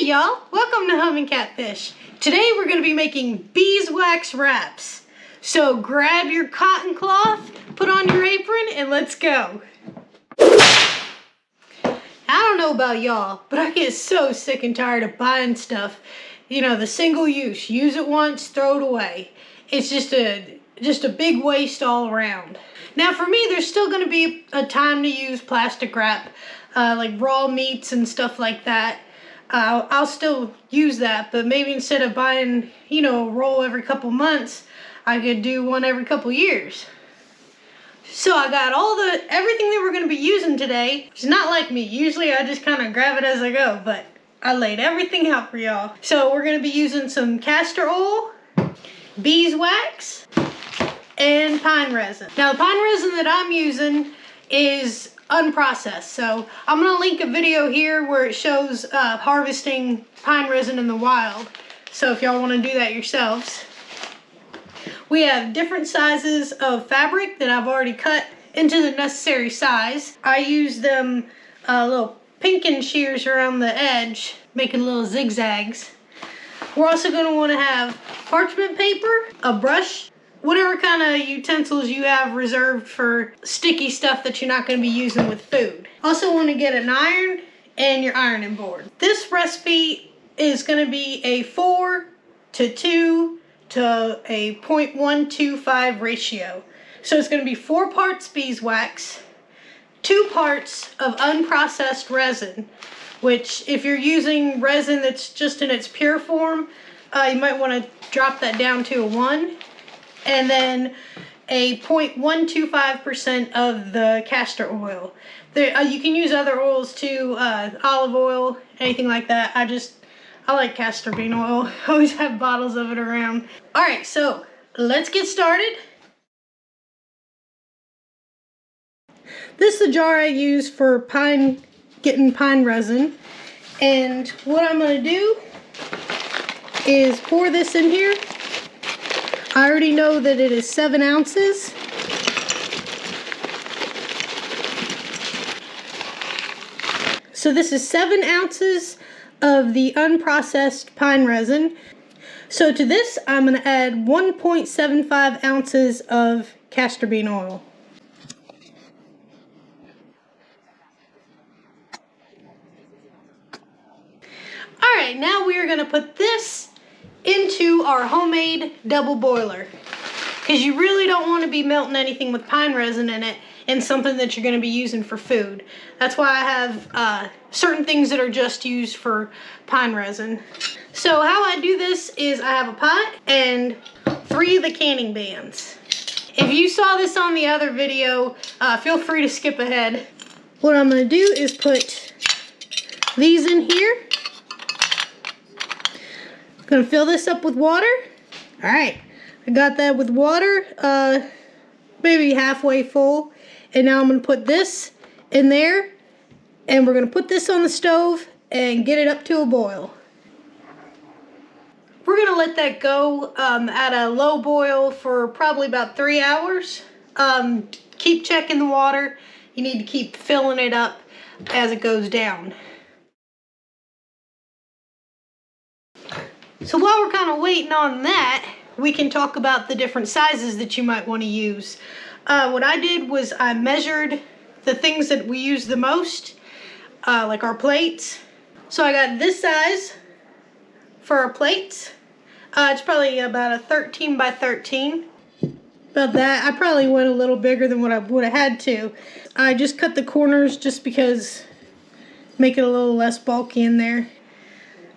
Hey y'all, welcome to Home and Catfish. Today we're going to be making beeswax wraps. So grab your cotton cloth, put on your apron, and let's go. I don't know about y'all, but I get so sick and tired of buying stuff. You know, the single use, use it once, throw it away. It's just a big waste all around. Now for me, there's still going to be a time to use plastic wrap, like raw meats and stuff like that. I'll still use that, but maybe instead of buying, a roll every couple months, I could do one every couple years. So I got everything that we're going to be using today. It's not like me. Usually I just kind of grab it as I go, but I laid everything out for y'all. So we're going to be using some castor oil, beeswax, and pine resin. Now the pine resin that I'm using is unprocessed, so I'm going to link a video here where it shows harvesting pine resin in the wild, so if y'all want to do that yourselves. We have different sizes of fabric that I've already cut into the necessary size. I use them little pinking shears around the edge, making little zigzags. We're also going to want to have parchment paper, a brush, whatever kind of utensils you have reserved for sticky stuff that you're not going to be using with food. Also want to get an iron and your ironing board. This recipe is going to be a 4:2 to a 0.125 ratio. So it's going to be 4 parts beeswax, 2 parts of unprocessed resin, which if you're using resin that's just in its pure form, you might want to drop that down to a 1. And then a 0.125% of the castor oil. You can use other oils too, olive oil, anything like that. I like castor bean oil. I always have bottles of it around. Alright, so let's get started. This is the jar I use for getting pine resin. And what I'm going to do is pour this in here. I already know that it is 7 ounces. So this is 7 ounces of the unprocessed pine resin. So to this, I'm going to add 1.75 ounces of castor bean oil. Alright, now we are going to put this into our homemade double boiler, because you really don't want to be melting anything with pine resin in it and something that you're going to be using for food. That's why I have certain things that are just used for pine resin. So how I do this is I have a pot and 3 of the canning bands. If you saw this on the other video, feel free to skip ahead. What I'm going to do is put these in here. Gonna fill this up with water. Alright, I got that with water, maybe halfway full. And now I'm gonna put this in there, and we're gonna put this on the stove and get it up to a boil. We're gonna let that go at a low boil for probably about 3 hours. Keep checking the water. You need to keep filling it up as it goes down. So while we're kind of waiting on that, we can talk about the different sizes that you might want to use. What I did was I measured the things that we use the most, like our plates. So I got this size for our plates. It's probably about a 13 by 13. About that. I probably went a little bigger than what I would have had to. I just cut the corners just because make it a little less bulky in there.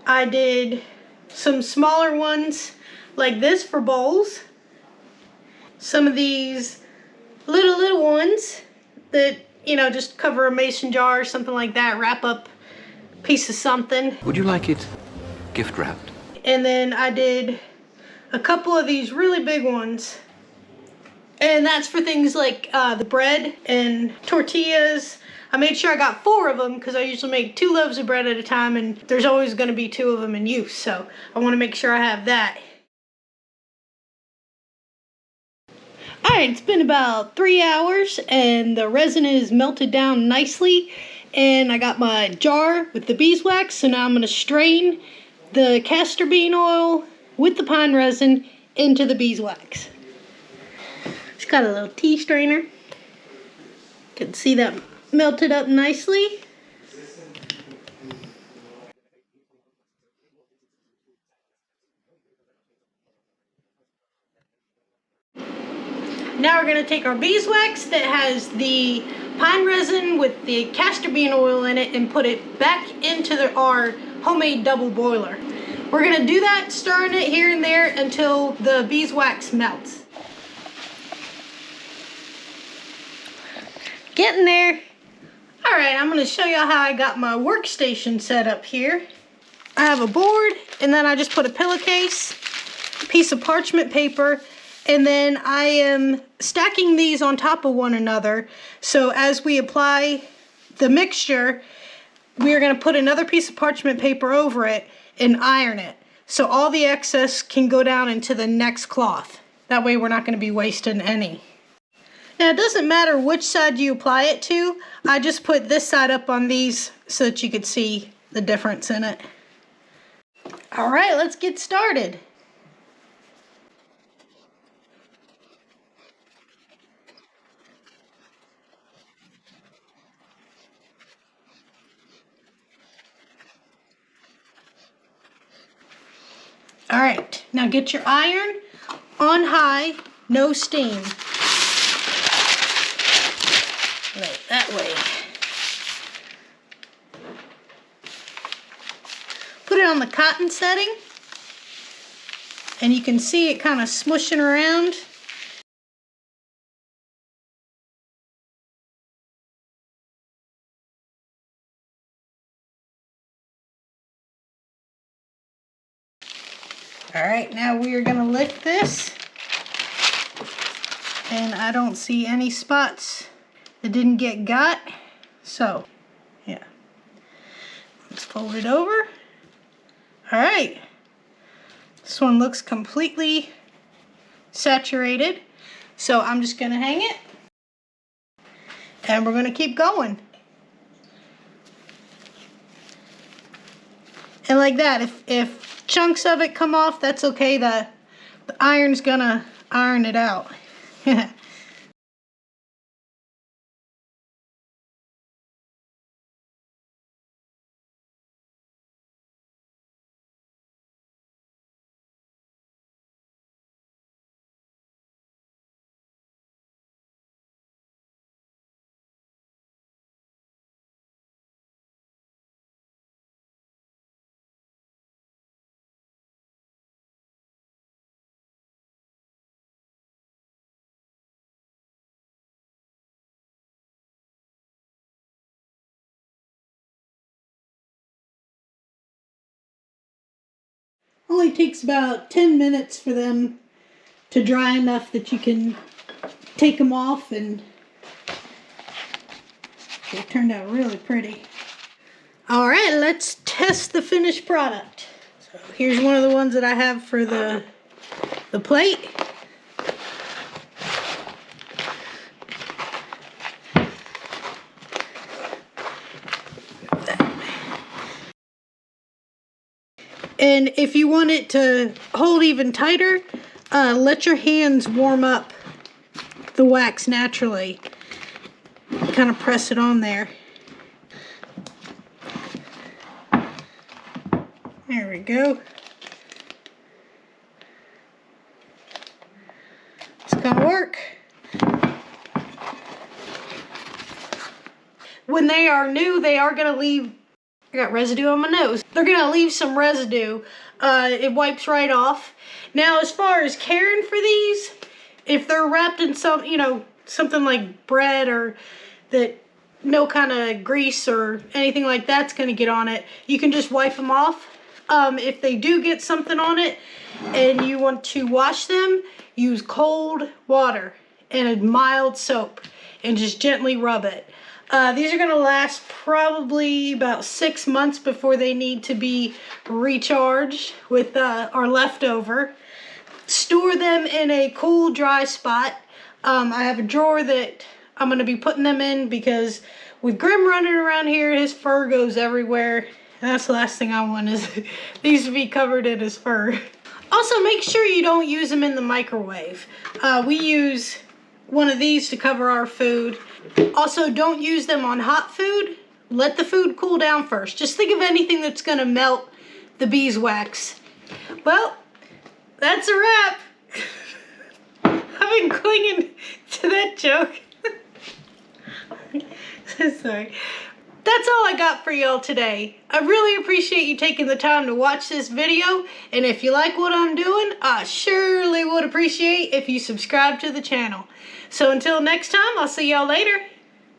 I did some smaller ones like this for bowls. Some of these little ones that, just cover a mason jar or something like that, wrap up a piece of something. Would you like it gift wrapped? And then I did a couple of these really big ones. And that's for things like the bread and tortillas. I made sure I got 4 of them because I usually make 2 loaves of bread at a time, and there's always going to be 2 of them in use, so I want to make sure I have that. Alright, it's been about 3 hours and the resin is melted down nicely, And I got my jar with the beeswax, so now I'm going to strain the castor bean oil with the pine resin into the beeswax. It's got a little tea strainer. You can see that melted up nicely. Now we're going to take our beeswax that has the pine resin with the castor bean oil in it and put it back into our homemade double boiler. We're going to do that, stirring it here and there until the beeswax melts. Getting there. Alright, I'm going to show you how I got my workstation set up here. I have a board, and then I just put a pillowcase, a piece of parchment paper, and then I am stacking these on top of one another. So as we apply the mixture, we are going to put another piece of parchment paper over it and iron it. So all the excess can go down into the next cloth. That way we're not going to be wasting any. Now it doesn't matter which side you apply it to. I just put this side up on these so that you could see the difference in it. Alright, let's get started. Alright, now get your iron on high, no steam. Lay it that way. Put it on the cotton setting, and you can see it kind of smushing around. Alright, now we are going to lift this, and I don't see any spots that didn't get got, so yeah, let's fold it over. Alright, this one looks completely saturated, so I'm just going to hang it, and we're going to keep going. And like that, if chunks of it come off, that's okay. The iron's gonna iron it out. Only takes about 10 minutes for them to dry enough that you can take them off, and they turned out really pretty. Alright, let's test the finished product. So here's one of the ones that I have for the plate. And if you want it to hold even tighter, let your hands warm up the wax naturally. Kind of press it on there. There we go. It's gonna work. When they are new, they are gonna leave, I got residue on my nose. They're gonna leave some residue. It wipes right off. Now, as far as caring for these, if they're wrapped in some, something like bread or that no kind of grease or anything like that's gonna get on it, you can just wipe them off. If they do get something on it and you want to wash them, use cold water and a mild soap and just gently rub it. These are going to last probably about 6 months before they need to be recharged with our leftover. Store them in a cool, dry spot. I have a drawer that I'm going to be putting them in because with Grim running around here, his fur goes everywhere. And that's the last thing I want is these to be covered in his fur. Also, make sure you don't use them in the microwave. We use one of these to cover our food. Also, don't use them on hot food. Let the food cool down first. Just think of anything that's gonna melt the beeswax. Well, that's a wrap. I've been clinging to that joke. Sorry. That's all I got for y'all today. I really appreciate you taking the time to watch this video. And if you like what I'm doing, I surely would appreciate if you subscribe to the channel. So until next time, I'll see y'all later.